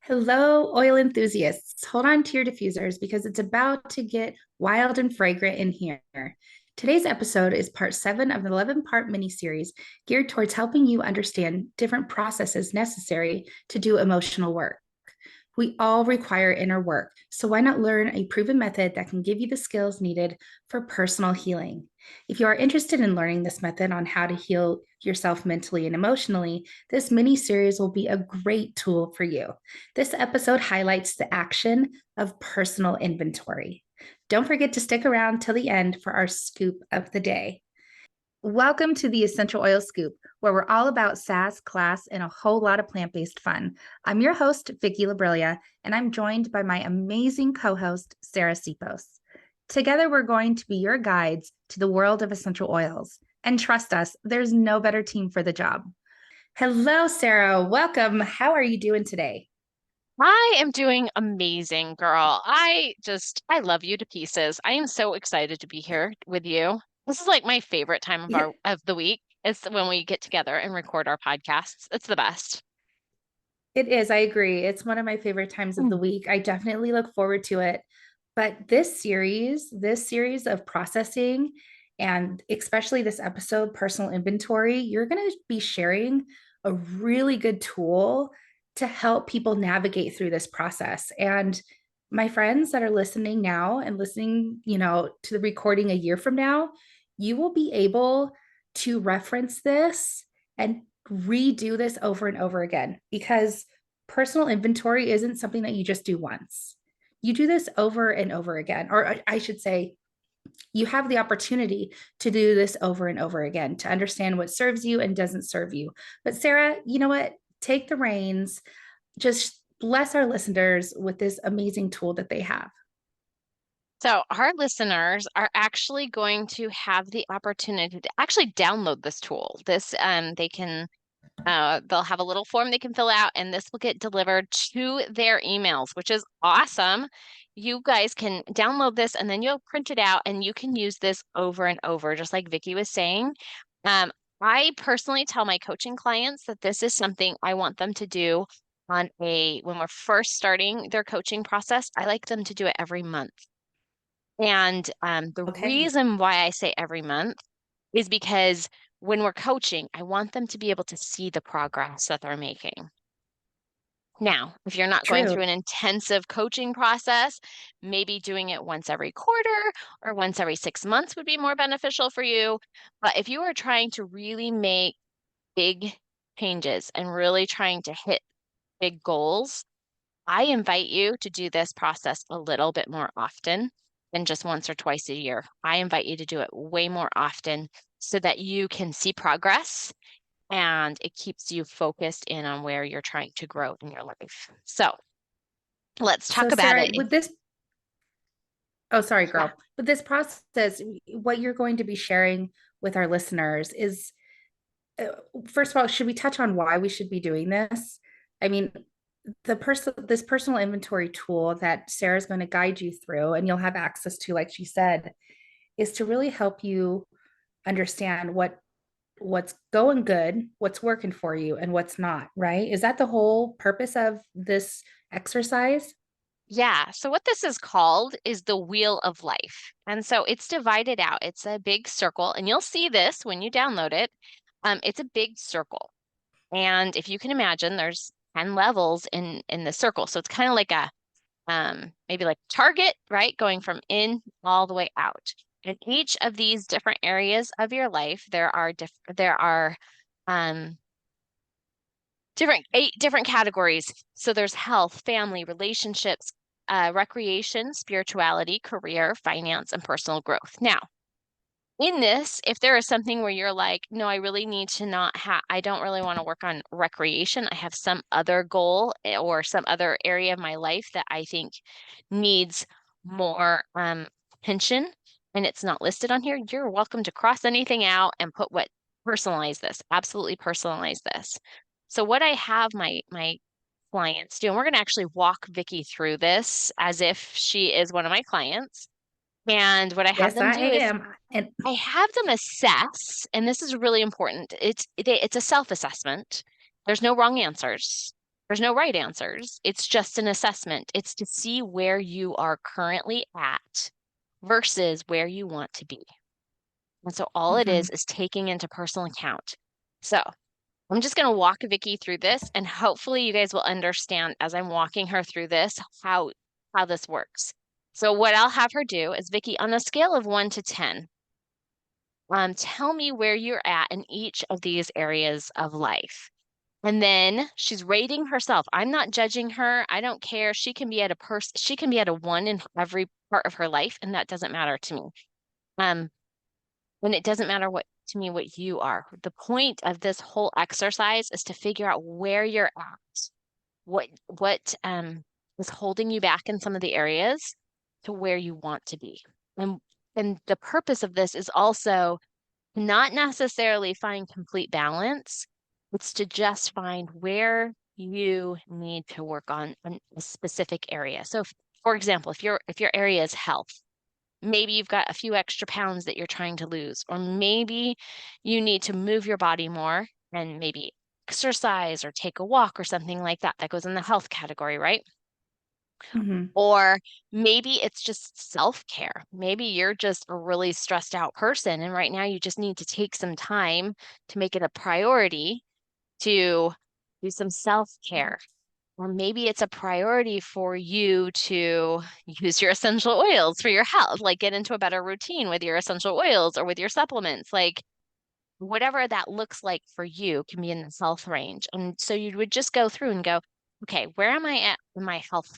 Hello, oil enthusiasts. Hold on to your diffusers because it's about to get wild and fragrant in here. Today's episode is part 7 of an 11-part mini-series geared towards helping you understand different processes necessary to do emotional work. We all require inner work, so why not learn a proven method that can give you the skills needed for personal healing? If you are interested in learning this method on how to heal yourself mentally and emotionally, this mini series will be a great tool for you. This episode highlights the action of personal inventory. Don't forget to stick around till the end for our scoop of the day. Welcome to the Essential Oil Scoop, where we're all about sass, class, and a whole lot of plant-based fun. I'm your host, Vicky Labrilia, and I'm joined by my amazing co-host, Sarah Sipos. Together, we're going to be your guides to the world of essential oils. And trust us, there's no better team for the job. Hello, Sarah. Welcome. How are you doing today? I am doing amazing, girl. I love you to pieces. I am so excited to be here with you. This is like my favorite time of Yeah, the week. It's when we get together and record our podcasts. It's the best. it is. I agree. It's one of my favorite times of the Mm. week. I definitely look forward to it. But this series of processing, and especially this episode, personal inventory, you're going to be sharing a really good tool to help people navigate through this process. And my friends that are listening now and listening, to the recording a year from now, you will be able to reference this and redo this over and over again because personal inventory isn't something that you just do once. You do this over and over again, or I should say, you have the opportunity to do this over and over again to understand what serves you and doesn't serve you. But Sarah, you know what? Take the reins, just bless our listeners with this amazing tool that they have. So our listeners are actually going to have the opportunity to actually download this tool. They'll have a little form they can fill out, and this will get delivered to their emails, which is awesome. You guys can download this and then you'll print it out and you can use this over and over, just like Vicky was saying. Um, I personally tell my coaching clients that this is something I want them to do when we're first starting their coaching process. I like them to do it every month. And the Okay. reason why I say every month is because when we're coaching, I want them to be able to see the progress that they're making. Now, if you're not going True. through an intensive coaching process, maybe doing it once every quarter or once every 6 months would be more beneficial for you. But if you are trying to really make big changes and really trying to hit big goals, I invite you to do this process a little bit more often than just once or twice a year. I invite you to do it way more often so that you can see progress and it keeps you focused in on where you're trying to grow in your life. So let's So, talk about Sarah, it. with this, oh, sorry, Yeah. girl. With this process, what you're going to be sharing with our listeners is, uh, first of all, should we touch on why we should be doing this? I mean, this personal inventory tool that Sarah's going to guide you through and you'll have access to, like she said, is to really help you understand what's going good, what's working for you, and what's not, right? Is that the whole purpose of this exercise? Yeah. So what this is called is the wheel of life. And so it's divided out. It's a big circle, and you'll see this when you download it. It's a big circle. And if you can imagine, there's 10 levels in the circle. So it's kind of like a maybe like target, right? Going from in all the way out. In each of these different areas of your life, there are um eight different categories. So there's health, family, relationships, recreation, spirituality, career, finance, and personal growth. Now, in this, if there is something where you're like, no, I really need to not have, I don't really want to work on recreation. I have some other goal or some other area of my life that I think needs more attention and it's not listed on here, you're welcome to cross anything out and put what personalize this, absolutely personalize this. So what I have my clients do, and we're going to actually walk Vicky through this as if she is one of my clients. And what I have Yes, them I do is am. And I have them assess, and this is really important. It's a self-assessment. There's no wrong answers. There's no right answers. It's just an assessment. It's to see where you are currently at versus where you want to be. And so all it Mm-hmm. is taking into personal account. So I'm just going to walk Vicky through this, and hopefully you guys will understand as I'm walking her through this how this works. So what I'll have her do is, Vicky, on a scale of 1 to 10, tell me where you're at in each of these areas of life. And then she's rating herself. I'm not judging her. I don't care. She can be at a 1 in every part of her life, and that doesn't matter to me. Um, and it doesn't matter what you are. The point of this whole exercise is to figure out where you're at, what is holding you back in some of the areas to where you want to be. And and the purpose of this is also not necessarily find complete balance. It's to just find where you need to work on a specific area. So for example, if your area is health, maybe you've got a few extra pounds that you're trying to lose, or maybe you need to move your body more and maybe exercise or take a walk or something like that. That goes in the health category, right? Mm-hmm. Or maybe it's just self-care. Maybe you're just a really stressed out person, and right now you just need to take some time to make it a priority to do some self-care. Or maybe it's a priority for you to use your essential oils for your health, like get into a better routine with your essential oils or with your supplements. Like whatever that looks like for you can be in the health range. And so you would just go through and go, okay, where am I at in my health?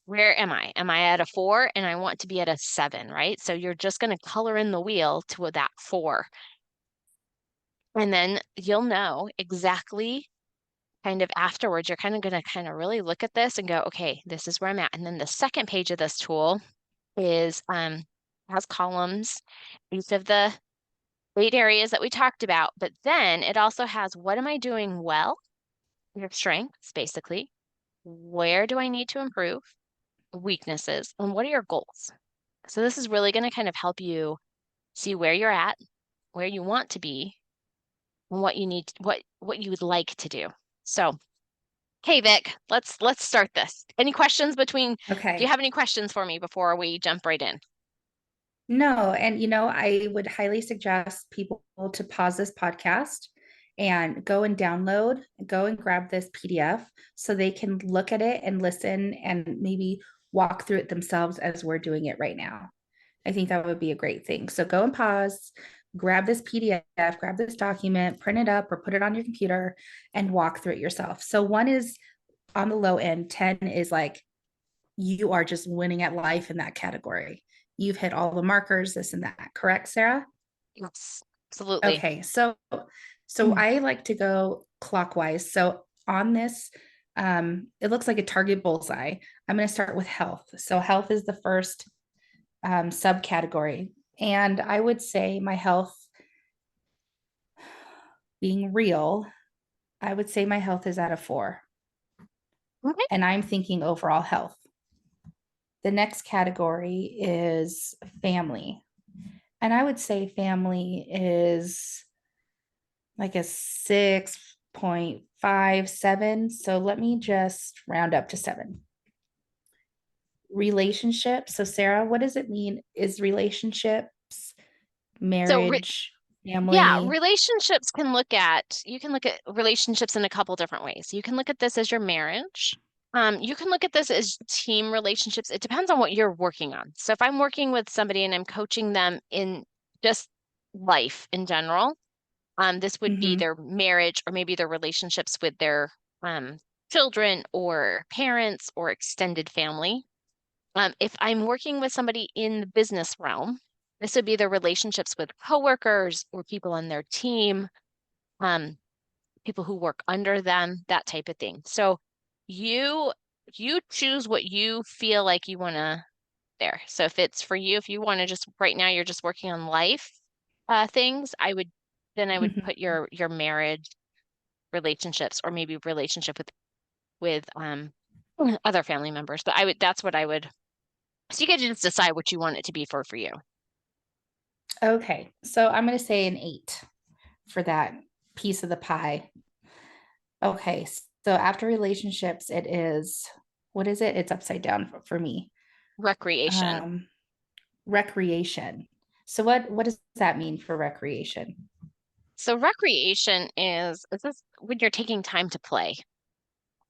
Where am I? Am I at a 4 and I want to be at a 7, right? So you're just going to color in the wheel to that 4. And then you'll know exactly kind of afterwards, you're kind of going to kind of really look at this and go, okay, this is where I'm at. And then the second page of this tool is has columns, each of the 8 areas that we talked about, but then it also has what am I doing well, your strengths, basically. Where do I need to improve? Weaknesses, and what are your goals? So this is really going to kind of help you see where you're at, where you want to be, and what you need, what you would like to do. So hey, Vic, let's start this. Any questions between, do you Okay. have any questions for me before we jump right in? No, and I would highly suggest people to pause this podcast and go and grab this PDF so they can look at it and listen and maybe walk through it themselves as we're doing it right now. I think that would be a great thing. So go and pause, grab this PDF, grab this document, print it up or put it on your computer and walk through it yourself. So 1 is on the low end, 10 is like you are just winning at life in that category. You've hit all the markers, this and that. Correct, Sarah? Yes, absolutely. Okay. So Mm. I like to go clockwise. So on this, it looks like a target bullseye. I'm going to start with health. So health is the first subcategory. And I would say my health being real, I would say my health is at a 4. Okay. And I'm thinking overall health. The next category is family. And I would say family is like a 6.57. So let me just round up to 7. Relationships. So, Sarah, what does it mean? Is relationships, So marriage, yeah, family? you can look at relationships in a couple different ways. You can look at this as your marriage. You can look at this as team relationships. It depends on what you're working on. So if I'm working with somebody and I'm coaching them in just life in general, this would be Mm-hmm. their marriage or maybe their relationships with their children or parents or extended family. If I'm working with somebody in the business realm, this would be their relationships with coworkers or people on their team, um, people who work under them, that type of thing. So you you choose what you feel like you want to there. So if it's for you, if you want to just right now you're just working on life things, I would put Mm-hmm. your marriage relationships or maybe relationship with other family members. But I would that's what I would so you get to just decide what you want it to be for you. Okay. So I'm going to say an 8 for that piece of the pie. Okay. So after relationships, it is, what is it? It's upside down for me. Recreation. Um, recreation. So what does that mean for recreation? So recreation is this when you're taking time to play.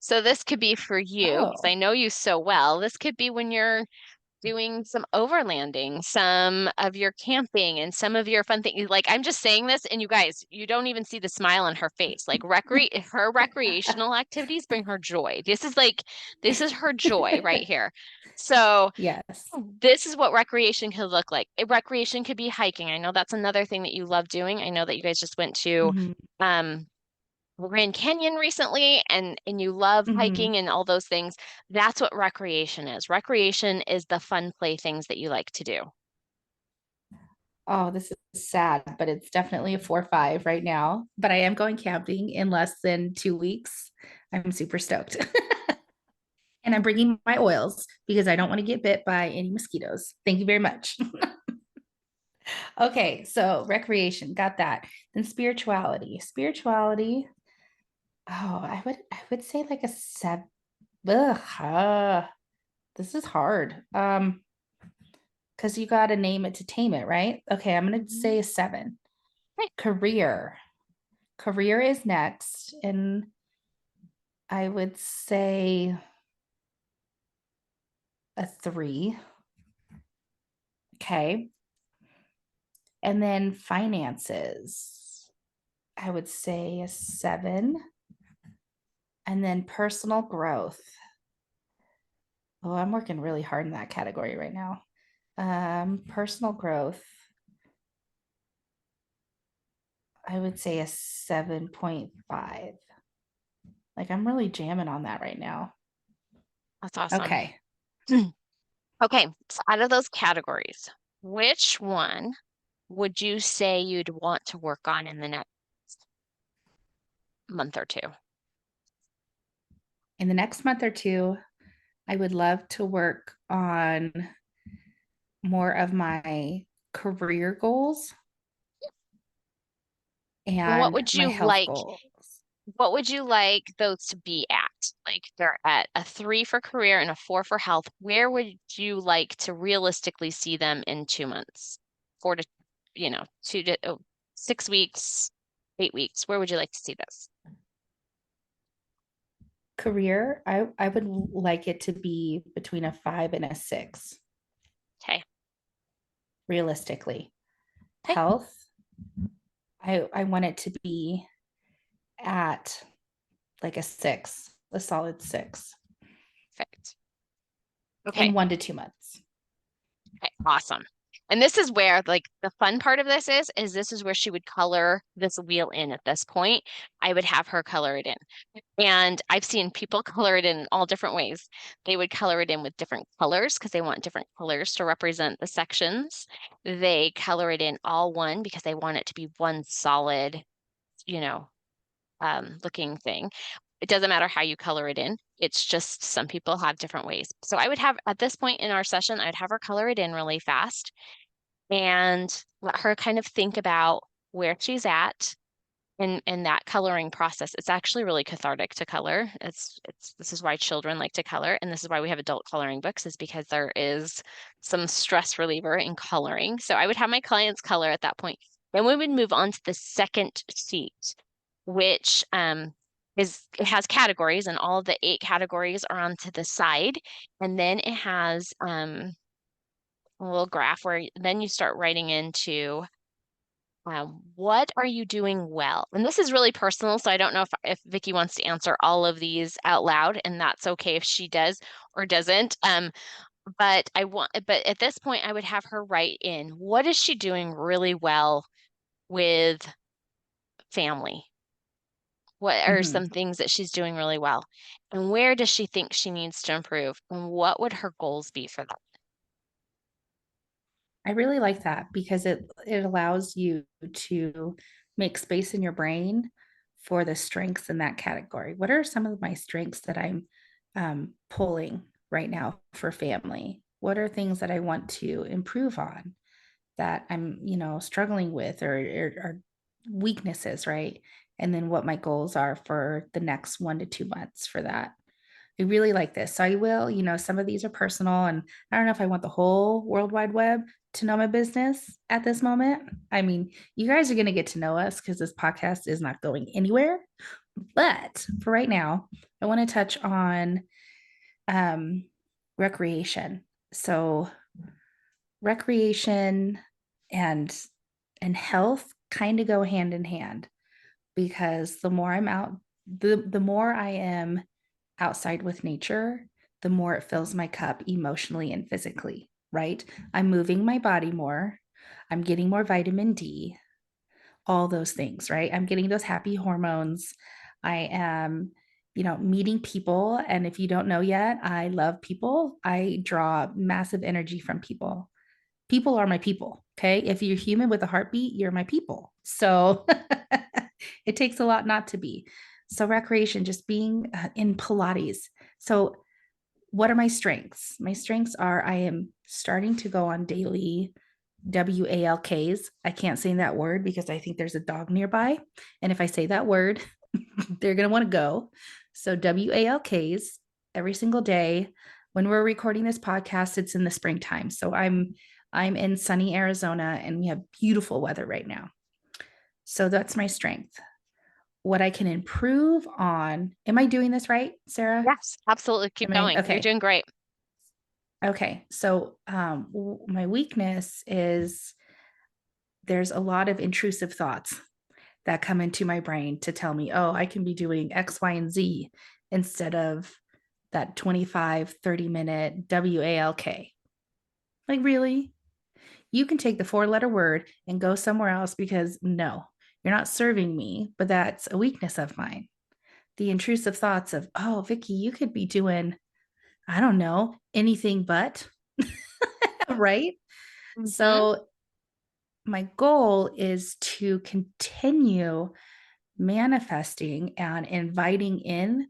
So this could be for you, because I Oh, know you so well. This could be when you're doing some overlanding, some of your camping, and some of your fun things. Like I'm just saying this, and you guys, you don't even see the smile on her face. Like her recreational activities bring her joy. This is her joy right here. So yes. this is what recreation could look like. Recreation could be hiking. I know that's another thing that you love doing. I know that you guys just went to Hmm. um Grand Canyon recently and you love Hmm. hiking and all those things. That's what recreation is. Recreation is the fun play things that you like to do. Oh, this is sad, but it's definitely a 4-5 right now. But I am going camping in less than 2 weeks. I'm super stoked. And I'm bringing my oils because I don't want to get bit by any mosquitoes. Thank you very much. Okay, so recreation, got that. Then spirituality. Spirituality, oh, I would say like a seven. Ugh, this is hard. Because you got to name it to tame it, right? Okay, I'm gonna say Mhm. a 7. Okay. Career. Career is next, and I would say a 3. Okay. And then finances, I would say a 7. And then personal growth. Oh, I'm working really hard in that category right now. Personal growth, I would say a 7.5. Like I'm really jamming on that right now. That's awesome. Okay. Okay, so out of those categories, which one would you say you'd want to work on in the next month or two? In the next month or two, I would love to work on more of my career goals And and my health goals. what would you like those to be at? Like they're at a 3 for career and a 4 for health. Where would you like to realistically see them in 2 months? 4 to, 6 weeks, 8 weeks. Where would you like to see this? Career, I would like it to be between a 5 and a 6, Okay. realistically. Okay. Health, I want it to be at like a 6, a solid 6 Perfect. Okay. in 1 to 2 months. Okay, awesome. And this is where like the fun part of this is this is where she would color this wheel in at this point. I would have her color it in. And I've seen people color it in all different ways. They would color it in with different colors because they want different colors to represent the sections. They color it in all one because they want it to be one solid, you know, looking thing. It doesn't matter how you color it in. It's just some people have different ways. So I would have at this point in our session, I'd have her color it in really fast and let her kind of think about where she's at in that coloring process. It's actually really cathartic to color. It's this is why children like to color, and this is why we have adult coloring books, is because there is some stress reliever in coloring. So I would have my clients color at that point. Then we would move on to the second sheet, which it has categories, and all of the 8 categories are onto the side. And then it has a little graph where then you start writing into what are you doing well? And this is really personal, so I don't know if Vicky wants to answer all of these out loud, and that's okay if she does or doesn't. But at this point, I would have her write in what is she doing really well with family? What are Mhm. some things that she's doing really well? And where does she think she needs to improve? And what would her goals be for that? I really like that because it allows you to make space in your brain for the strengths in that category. What are some of my strengths that I'm pulling right now for family? What are things that I want to improve on that I'm, struggling with or weaknesses, right? and then what my goals are for the next 1 to 2 months for that. I really like this. So I will, some of these are personal, and I don't know if I want the whole World Wide Web to know my business at this moment. I mean, you guys are going to get to know us because this podcast is not going anywhere. But for right now, I want to touch on recreation. So recreation and health kind of go hand in hand, because the more I'm out, the more I am outside with nature, the more it fills my cup emotionally and physically, right? I'm moving my body more. I'm getting more vitamin D, all those things, right? I'm getting those happy hormones. I am, meeting people. And if you don't know yet, I love people. I draw massive energy from people. People are my people. Okay. If you're human with a heartbeat, you're my people. So it takes a lot not to be. So, recreation, just being in Pilates. So, what are my strengths? My strengths are I am starting to go on daily WALKs. I can't say that word because I think there's a dog nearby. And if I say that word, they're going to want to go. So, WALKs every single day. When we're recording this podcast, it's in the springtime. So, I'm in sunny Arizona and we have beautiful weather right now. So that's my strength. What I can improve on. Am I doing this right, Sarah? Yes, absolutely. Keep going. You're Okay. doing great. Okay. So my weakness is there's a lot of intrusive thoughts that come into my brain to tell me, oh, I can be doing X, Y, and Z instead of that 25, 30-minute WALK. Like, really? You can take the 4-letter word and go somewhere else because no, you're not serving me, but that's a weakness of mine. The intrusive thoughts of, oh, Vicky, you could be doing, I don't know, anything but, right? Mm-hmm. So my goal is to continue manifesting and inviting in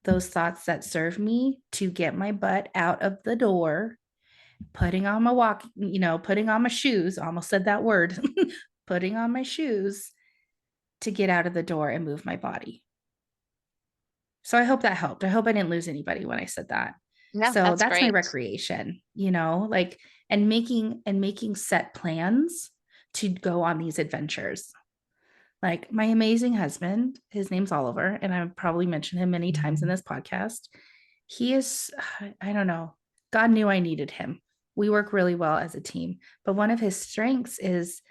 those thoughts that serve me to get my butt out of the door, putting on my putting on my shoes, almost said that word, putting on my shoes to get out of the door and move my body. So I hope that helped. I hope I didn't lose anybody when I said that. No, So that's that's my great. recreation, like, and making set plans to go on these adventures. Like my amazing husband, his name's Oliver, and I've probably mentioned him many times in this podcast. He is, I don't know, God knew I needed him. We work really well as a team, but one of his strengths is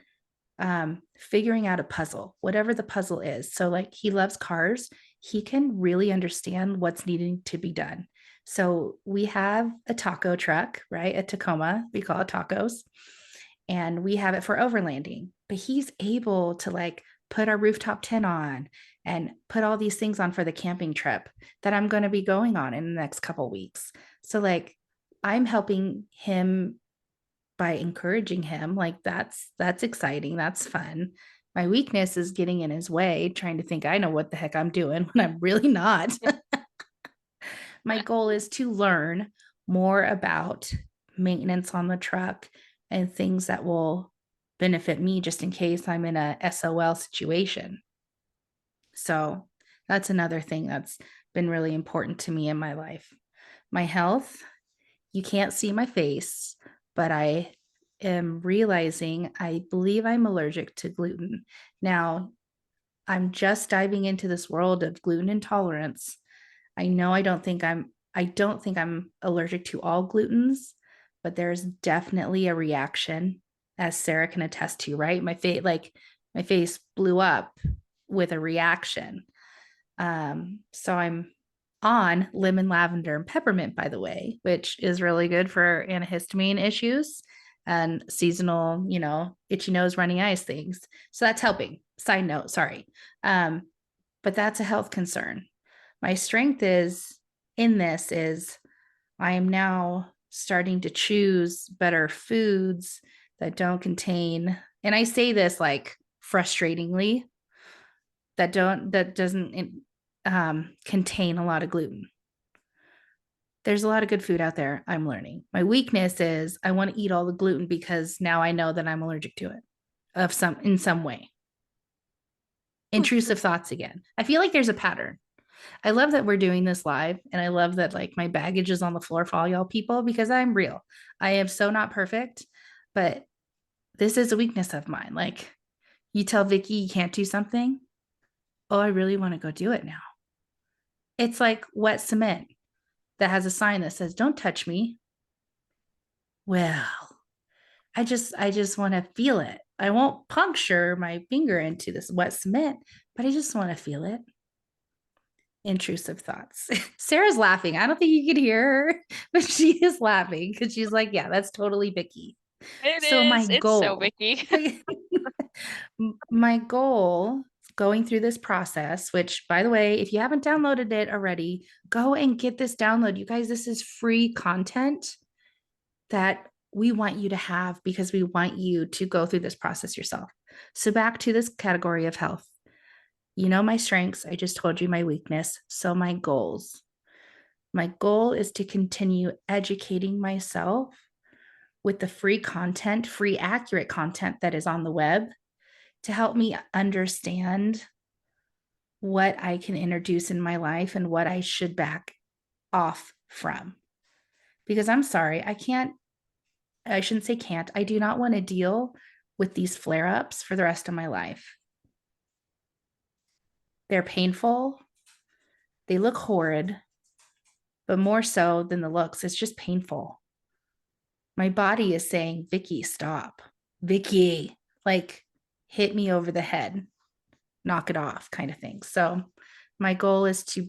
figuring out a puzzle, whatever the puzzle is. So, like, he loves cars. He can really understand what's needing to be done. So, we have a taco truck, right? A Tacoma, we call it tacos, and we have it for overlanding. But he's able to like put our rooftop tent on and put all these things on for the camping trip that I'm going to be going on in the next couple weeks. So, like, I'm helping him by encouraging him. Like, that's exciting, that's fun. My weakness is getting in his way, trying to think I know what the heck I'm doing when I'm really not. My goal is to learn more about maintenance on the truck and things that will benefit me just in case I'm in a SOL situation. So that's another thing that's been really important to me in my life. My health, you can't see my face, but I am realizing I believe I'm allergic to gluten. Now, I'm just diving into this world of gluten intolerance. I know I don't think I'm allergic to all glutens, but there's definitely a reaction, as Sarah can attest to, right? My face blew up with a reaction. So I'm on lemon, lavender, and peppermint, by the way, which is really good for antihistamine issues and seasonal, itchy nose, runny eyes things. So that's helping. Side note, sorry. But that's a health concern. My strength is I am now starting to choose better foods that don't contain, and I say this like frustratingly, that doesn't contain a lot of gluten. There's a lot of good food out there. I'm learning. My weakness is I want to eat all the gluten because now I know that I'm allergic to it in some way. Intrusive thoughts again. I feel like there's a pattern. I love that we're doing this live, and I love that like my baggage is on the floor for all y'all people because I'm real. I am so not perfect, but this is a weakness of mine. Like you tell Vicky you can't do something. Oh, I really want to go do it now. It's like wet cement that has a sign that says, "Don't touch me." Well, I just want to feel it. I won't puncture my finger into this wet cement, but I just want to feel it. Intrusive thoughts. Sarah's laughing. I don't think you can hear her, but she is laughing because she's like, yeah, that's totally Vicky. It So my is. It's so goal, Vicky. my goal going through this process, which by the way, if you haven't downloaded it already, go and get this download. You guys, this is free content that we want you to have because we want you to go through this process yourself. So back to this category of health. You know my strengths. I just told you my weakness. So my goals. My goal is to continue educating myself with the free content, free accurate content that is on the web to help me understand what I can introduce in my life and what I should back off from. Because I'm sorry, I shouldn't say can't, I do not want to deal with these flare ups for the rest of my life. They're painful, they look horrid, but more so than the looks, it's just painful. My body is saying, Vicky, stop. Vicky, like hit me over the head, knock it off, kind of thing. So, my goal is to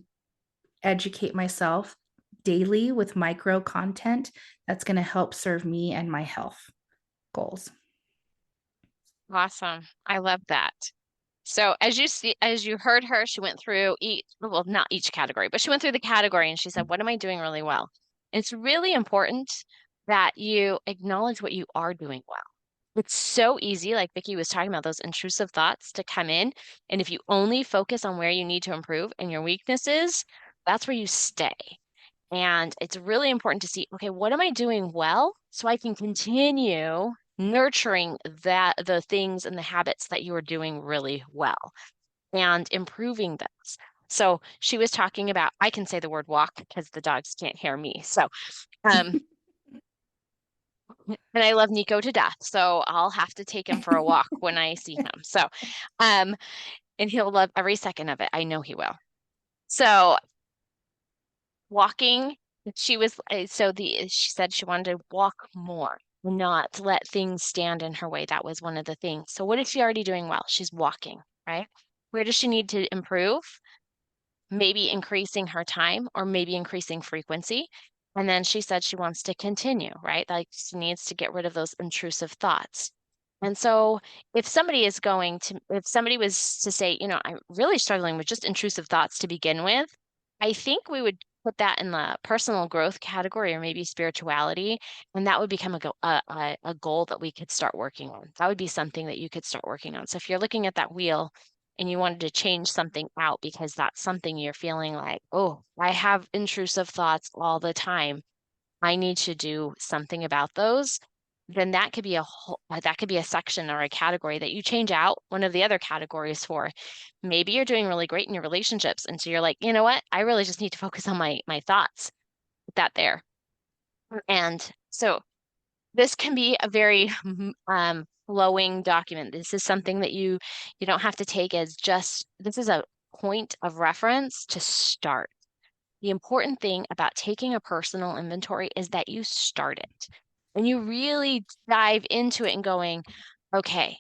educate myself daily with micro content that's going to help serve me and my health goals. Awesome. I love that. So as you heard her, she went through each, well, not each category, but she went through the category and she said, what am I doing really well? It's really important that you acknowledge what you are doing well. It's so easy, like Vicky was talking about, those intrusive thoughts to come in. And if you only focus on where you need to improve and your weaknesses, that's where you stay. And it's really important to see, okay, what am I doing well so I can continue nurturing the things and the habits that you are doing really well and improving those. So she was talking about, I can say the word walk because the dogs can't hear me. So, um, and I love Nico to death. So I'll have to take him for a walk when I see him. So, um, and he'll love every second of it. I know he will. So walking, she was she said she wanted to walk more, not let things stand in her way. That was one of the things. So what is she already doing well? She's walking, right? Where does she need to improve? Maybe increasing her time or maybe increasing frequency. And then she said she wants to continue, right? Like she needs to get rid of those intrusive thoughts. And so if somebody if somebody was to say, I'm really struggling with just intrusive thoughts to begin with, I think we would put that in the personal growth category or maybe spirituality. And that would become a goal that we could start working on. That would be something that you could start working on. So if you're looking at that wheel and you wanted to change something out because that's something you're feeling like, oh, I have intrusive thoughts all the time. I need to do something about those. Then that could be that could be a section or a category that you change out one of the other categories for. Maybe you're doing really great in your relationships. And so you're like, you know what? I really just need to focus on my thoughts. Put that there. And so this can be a very flowing document. This is something that you don't have to take as just, this is a point of reference to start. The important thing about taking a personal inventory is that you start it and you really dive into it and going, okay,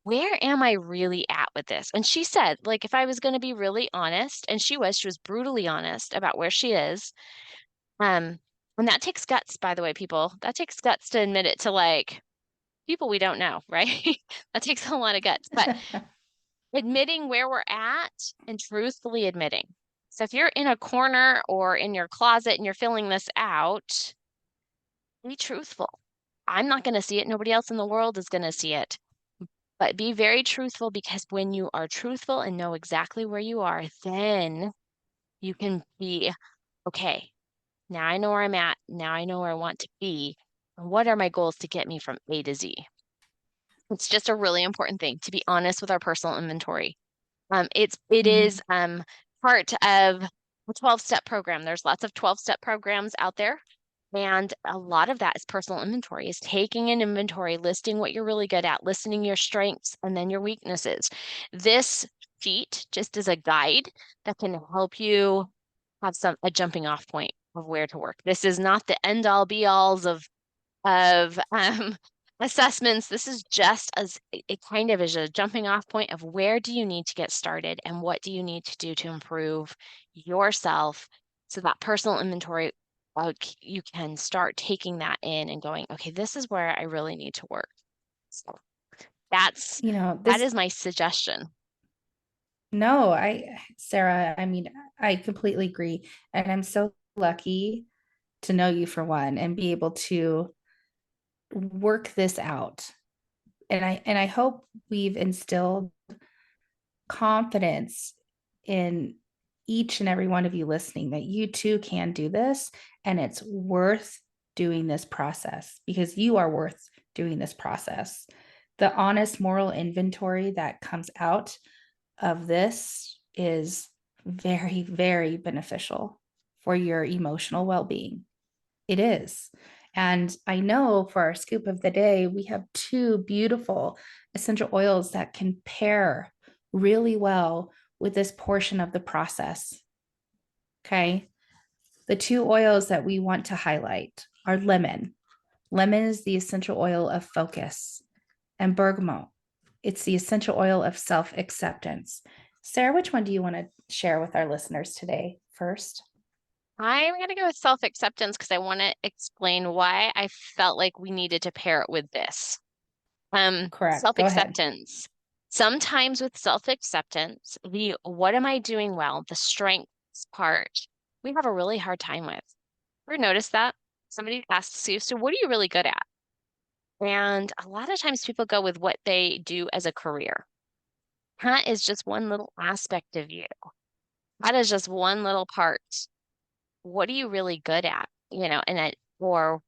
where am I really at with this? And she said, like, if I was going to be really honest, and she was brutally honest about where she is. Um, and that takes guts, by the way, people. That takes guts to admit it to like people we don't know, right? That takes a lot of guts. But admitting where we're at and truthfully admitting. So if you're in a corner or in your closet and you're filling this out, be truthful. I'm not going to see it. Nobody else in the world is going to see it. But be very truthful because when you are truthful and know exactly where you are, then you can be, okay, now I know where I'm at. Now I know where I want to be. And what are my goals to get me from A to Z? It's just a really important thing to be honest with our personal inventory. It is Mhm. part of a 12-step program. There's lots of 12-step programs out there. And a lot of that is personal inventory, is taking an inventory, listing what you're really good at, listing your strengths and then your weaknesses. This sheet just is a guide that can help you have a jumping off point of where to work. This is not the end all be alls of assessments. This is just as it kind of is a jumping off point of where do you need to get started and what do you need to do to improve yourself, so that personal inventory, you can start taking that in and going, okay, this is where I really need to work. So that's You know, that this, is my suggestion. no, Sarah, I mean, I completely agree. And I'm so lucky to know you for one and be able to work this out. And I hope we've instilled confidence in each and every one of you listening that you too can do this, and it's worth doing this process because you are worth doing this process. The honest moral inventory that comes out of this is very, very beneficial for your emotional well-being. It is. And I know for our scoop of the day, we have two beautiful essential oils that can pair really well with this portion of the process. Okay. The two oils that we want to highlight are lemon. Lemon is the essential oil of focus, and bergamot. It's the essential oil of self acceptance. Sarah, which one do you want to share with our listeners today first? I'm going to go with self-acceptance because I want to explain why I felt like we needed to pair it with this. Correct. Go ahead. Self-acceptance. Sometimes with self-acceptance, the what am I doing well, the strengths part, we have a really hard time with. Ever noticed that? Somebody asks you, so what are you really good at? And a lot of times people go with what they do as a career. That is just one little aspect of you. That is just one little part. What are you really good at? Or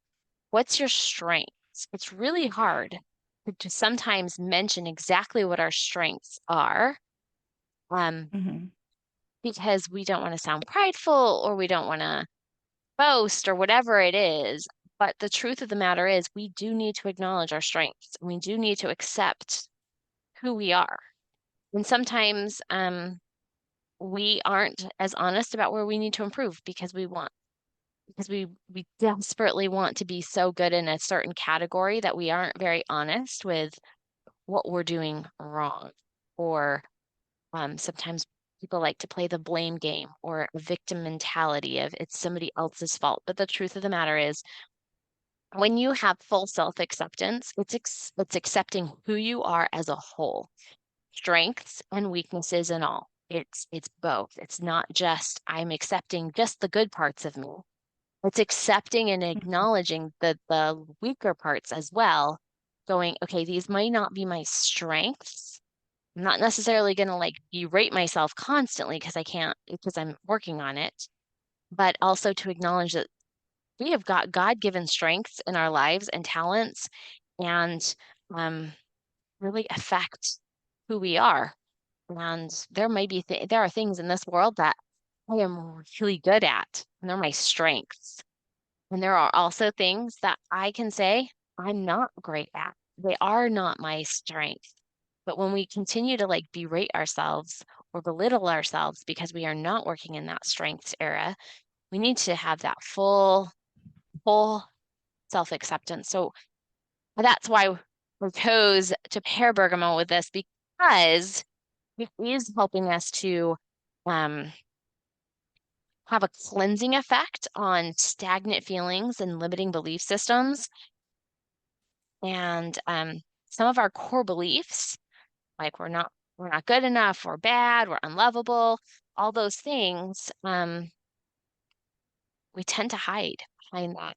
what's your strengths? It's really hard to sometimes mention exactly what our strengths are, um, Mhm. because we don't want to sound prideful or we don't want to boast or whatever it is. But the truth of the matter is, we do need to acknowledge our strengths. We do need to accept who we are. And sometimes we aren't as honest about where we need to improve because we desperately want to be so good in a certain category that we aren't very honest with what we're doing wrong. Or sometimes people like to play the blame game or a victim mentality of it's somebody else's fault. But the truth of the matter is, when you have full self-acceptance, it's accepting who you are as a whole, strengths and weaknesses and all. It's both. It's not just I'm accepting just the good parts of me. It's accepting and acknowledging the weaker parts as well, going, okay, these might not be my strengths. I'm not necessarily going to like berate myself constantly because I can't, because I'm working on it, but also to acknowledge that we have got God-given strengths in our lives and talents, and um, really affect who we are. And there are things in this world that I am really good at, and they're my strengths. And there are also things that I can say I'm not great at. They are not my strength. But when we continue to like berate ourselves or belittle ourselves because we are not working in that strengths era, we need to have that full self-acceptance. So that's why we chose to pair bergamot with this, because it is helping us to um, have a cleansing effect on stagnant feelings and limiting belief systems. And some of our core beliefs, like we're not good enough, we're bad, we're unlovable, all those things, we tend to hide behind that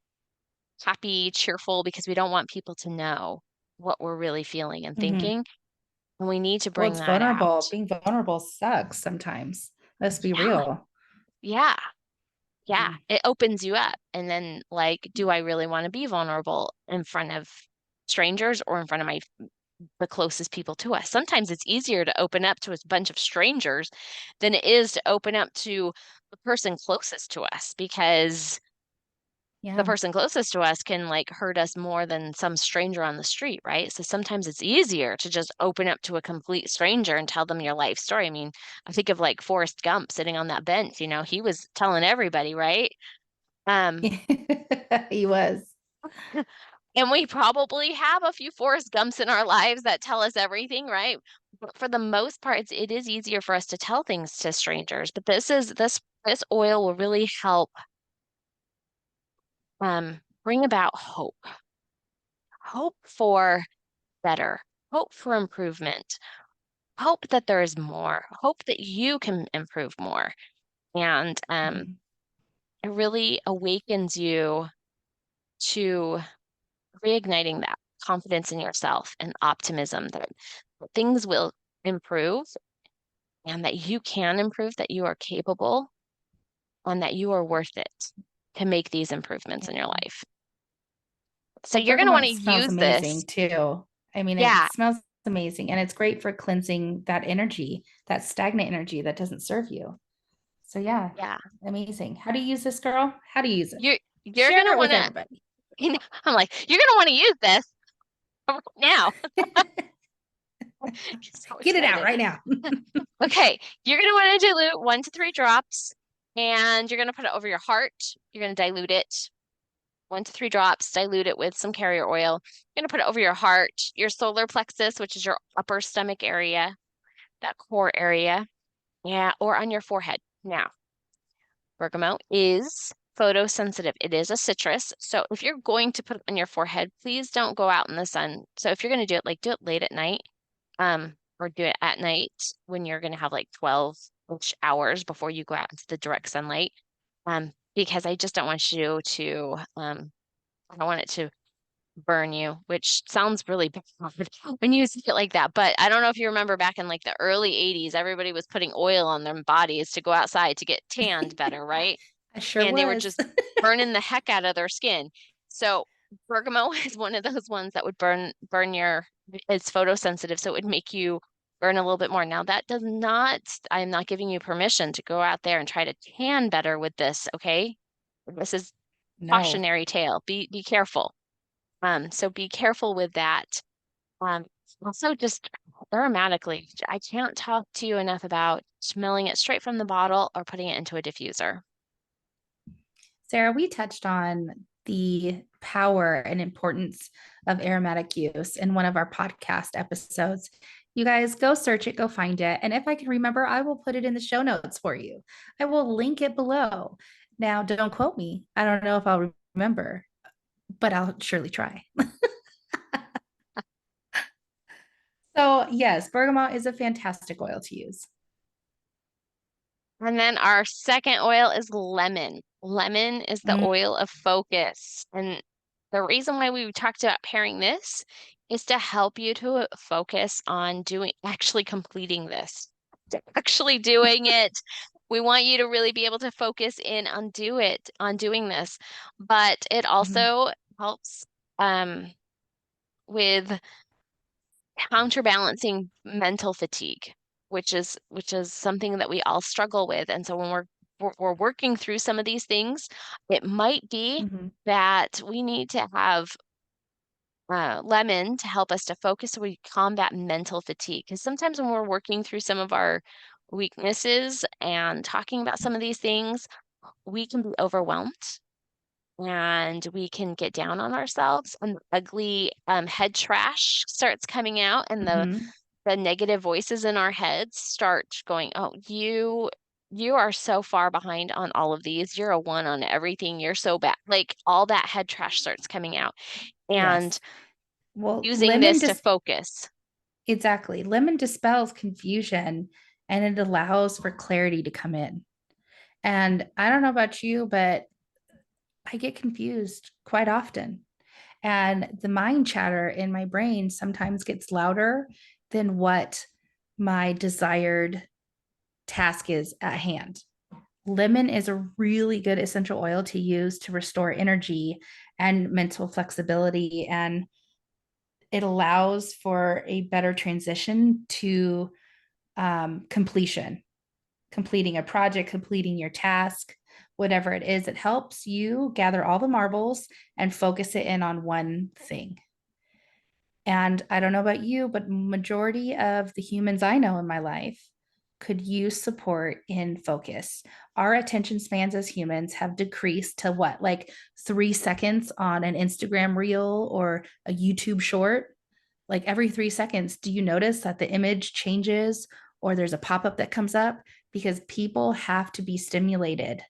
happy, cheerful, because we don't want people to know what we're really feeling and Mhm. thinking. And we need to Well, bring it's that vulnerable. out. Being vulnerable sucks sometimes. Let's be Yeah, real. yeah, yeah. Mhm. It opens you up. And then, like, do I really want to be vulnerable in front of strangers or in front of the closest people to us. Sometimes it's easier to open up to a bunch of strangers than it is to open up to the person closest to us, because the Yeah. person closest to us can like hurt us more than some stranger on the street, right? So sometimes it's easier to just open up to a complete stranger and tell them your life story. I mean, I think of like Forrest Gump sitting on that bench, he was telling everybody, right? Um, He was. and we probably have a few Forrest Gumps in our lives that tell us everything, right? But for the most part, it is easier for us to tell things to strangers. But this oil will really help bring about hope for better, hope for improvement, hope that there is more, hope that you can improve more. And Mhm. it really awakens you to reigniting that confidence in yourself and optimism that things will improve and that you can improve, that you are capable, and that you are worth it to make these improvements in your Yeah. life. So Well, you're going to want bergamot to smells use this. amazing too. I mean, it Yeah, smells amazing and it's great for cleansing that energy, that stagnant energy that doesn't serve you. So, yeah, yeah. amazing. How do you use this, girl? How do you use it? You're going Share to it want with to, everybody. I'm like, you're going to want to use this right now. So Get it out excited. right now. Okay, you're going to want to dilute 1 to 3 drops, and you're going to put it over your heart. You're going to dilute it 1 to 3 drops, dilute it with some carrier oil. You're going to put it over your heart, your solar plexus, which is your upper stomach area, that core area, yeah, or on your forehead. Now, bergamot is photosensitive. It is a citrus. So if you're going to put it on your forehead, please don't go out in the sun. So if you're going to do it, like do it late at night, or do it at night when you're going to have like 12-ish hours before you go out into the direct sunlight. Because I just don't want you to, I don't want it to burn you, which sounds really bad when you say it like that. But I don't know if you remember back in like the early 80s, everybody was putting oil on their bodies to go outside to get tanned better, right? I sure And they were was. just burning the heck out of their skin. So bergamot is one of those ones that would burn your, it's photosensitive, so it would make you burn a little bit more. Now that does not, I'm not giving you permission to go out there and try to tan better with this, okay? This is No. cautionary tale. Be careful. So be careful with that. Um, Also just aromatically, I can't talk to you enough about smelling it straight from the bottle or putting it into a diffuser. Sarah, we touched on the power and importance of aromatic use in one of our podcast episodes. You guys go search it, go find it. And if I can remember, I will put it in the show notes for you. I will link it below. Now, don't quote me. I don't know if I'll remember, but I'll surely try. So, yes, bergamot is a fantastic oil to use. And then our second oil is lemon. Lemon is the Mm, oil of focus. And the reason why we talked about pairing this is to help you to focus on actually completing this, actually doing it. We want you to really be able to focus in on doing this. But it mhm, also helps with counterbalancing mental fatigue, which is something that we all struggle with. And so when we're working through some of these things, it might be mhm, that we need to have lemon to help us to focus so we combat mental fatigue. Because sometimes when we're working through some of our weaknesses and talking about some of these things, we can be overwhelmed and we can get down on ourselves, and the ugly head trash starts coming out, and mhm. the negative voices in our heads start going, oh, you are so far behind on all of these. You're a one on everything. You're so bad. Like all that head trash starts coming out. And Yes. Well, using this to focus. exactly. Lemon dispels confusion and it allows for clarity to come in. And I don't know about you, but I get confused quite often. And the mind chatter in my brain sometimes gets louder than what my desired task is at hand. Lemon is a really good essential oil to use to restore energy and mental flexibility. And it allows for a better transition to completing a project, completing your task, whatever it is. It helps you gather all the marbles and focus it in on one thing. And I don't know about you, but majority of the humans I know in my life could use support in focus. Our attention spans as humans have decreased to what, like 3 seconds on an Instagram reel or a YouTube short? Like every 3 seconds, do you notice that the image changes or there's a pop up that comes up? Because people have to be stimulated.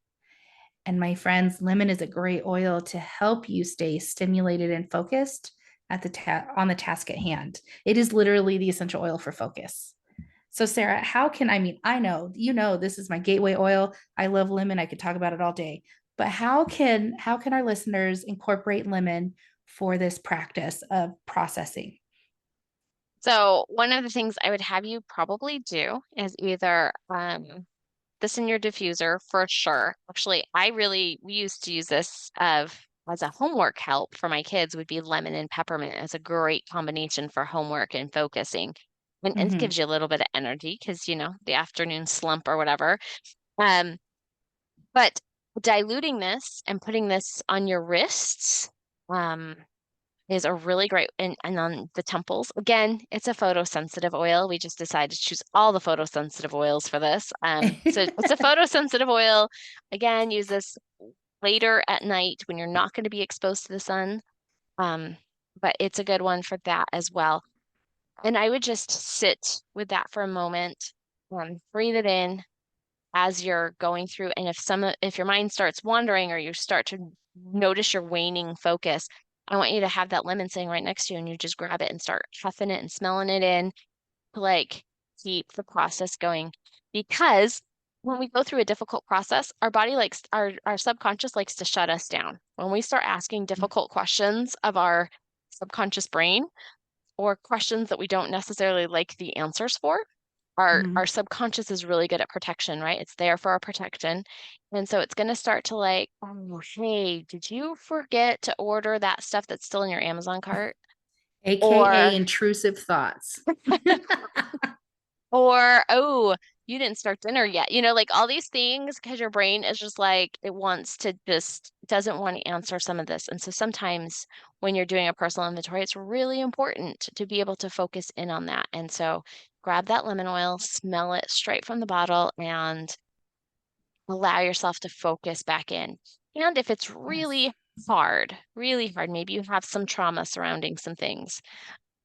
And my friends, lemon is a great oil to help you stay stimulated and focused on the task at hand. It is literally the essential oil for focus. So Sarah, how can I know, this is my gateway oil. I love lemon. I could talk about it all day. But how can our listeners incorporate lemon for this practice of processing? So one of the things I would have you probably do is either this in your diffuser for sure. Actually, we used to use this as a homework help for my kids would be lemon and peppermint as a great combination for homework and focusing. And it Mm-hmm. gives you a little bit of energy because, the afternoon slump or whatever. Um, but diluting this and putting this on your wrists, um, is a really great and on the temples. Again, it's a photosensitive oil. We just decided to choose all the photosensitive oils for this. So it's a photosensitive oil. Again, use this later at night when you're not going to be exposed to the sun. Um, but it's a good one for that as well. And I would just sit with that for a moment, breathe it in as you're going through. And if your mind starts wandering or you start to notice your waning focus, I want you to have that lemon sitting right next to you and you just grab it and start huffing it and smelling it in to like keep the process going. Because when we go through a difficult process, our body likes our subconscious likes to shut us down. When we start asking difficult questions of our subconscious brain or questions that we don't necessarily like the answers for, our Mhm. subconscious is really good at protection, right? It's there for our protection. And so it's going to start to like, oh, hey, did you forget to order that stuff that's still in your Amazon cart? AKA Or intrusive thoughts. or oh, you didn't start dinner yet. Like all these things because your brain is just like it wants to just doesn't want to answer some of this. And so sometimes when you're doing a personal inventory, it's really important to be able to focus in on that. And so grab that lemon oil, smell it straight from the bottle, and allow yourself to focus back in. And if it's Yes. really hard, maybe you have some trauma surrounding some things,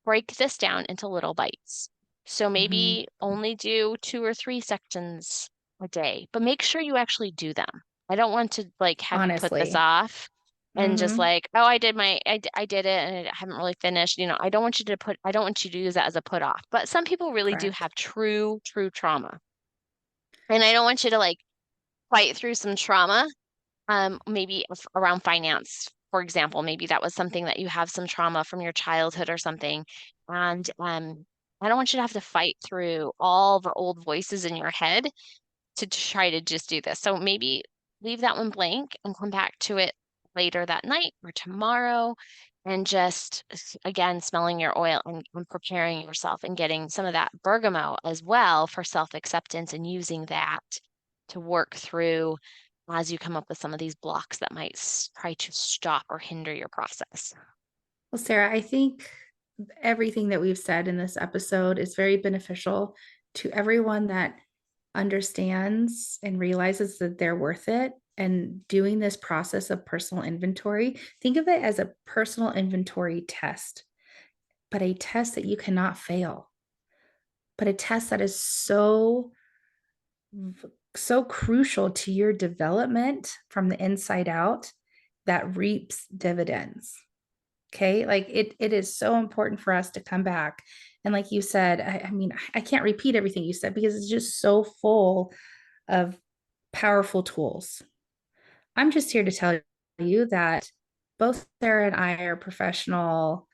break this down into little bites. So Hmm. maybe only do 2 or 3 sections a day, but make sure you actually do them. I don't want to like have you put this Honestly. off and just Hmm. like, oh, I did it and I haven't really finished. I don't want you to use that as a put off. But some people really do Correct. have true trauma. And I don't want you to like fight through some trauma, maybe around finance, for example. Maybe that was something that you have some trauma from your childhood or something. And I don't want you to have to fight through all the old voices in your head to try to just do this. So maybe leave that one blank and come back to it later that night or tomorrow and just again smelling your oil and preparing yourself and getting some of that bergamot as well for self-acceptance and using that to work through as you come up with some of these blocks that might try to stop or hinder your process. Well, Sarah, I think everything that we've said in this episode is very beneficial to everyone that understands and realizes that they're worth it. And doing this process of personal inventory, think of it as a personal inventory test, but a test that you cannot fail, but a test that is so crucial to your development from the inside out that reaps dividends. Okay. Like it is so important for us to come back. And like you said, I can't repeat everything you said because it's just so full of powerful tools. I'm just here to tell you that both Sarah and I are professional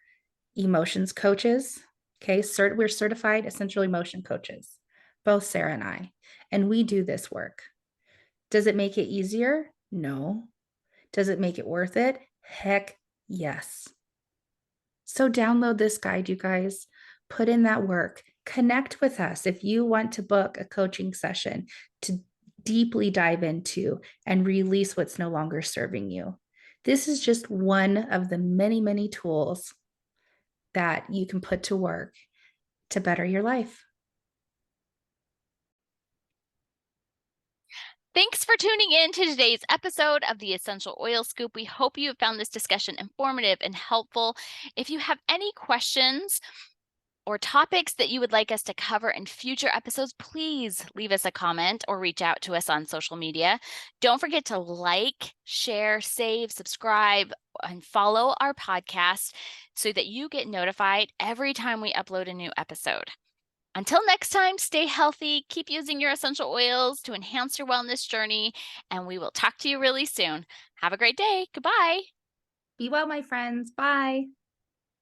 emotions coaches. Okay. We're certified essential emotion coaches, both Sarah and I. And we do this work. Does it make it easier? No. Does it make it worth it? Heck yes. So download this guide, you guys. Put in that work. Connect with us if you want to book a coaching session to deeply dive into and release what's no longer serving you. This is just one of the many, many tools that you can put to work to better your life. Thanks for tuning in to today's episode of the Essential Oil Scoop. We hope you have found this discussion informative and helpful. If you have any questions or topics that you would like us to cover in future episodes, please leave us a comment or reach out to us on social media. Don't forget to like, share, save, subscribe, and follow our podcast so that you get notified every time we upload a new episode. Until next time, stay healthy, keep using your essential oils to enhance your wellness journey, and we will talk to you really soon. Have a great day. Goodbye. Be well, my friends. Bye.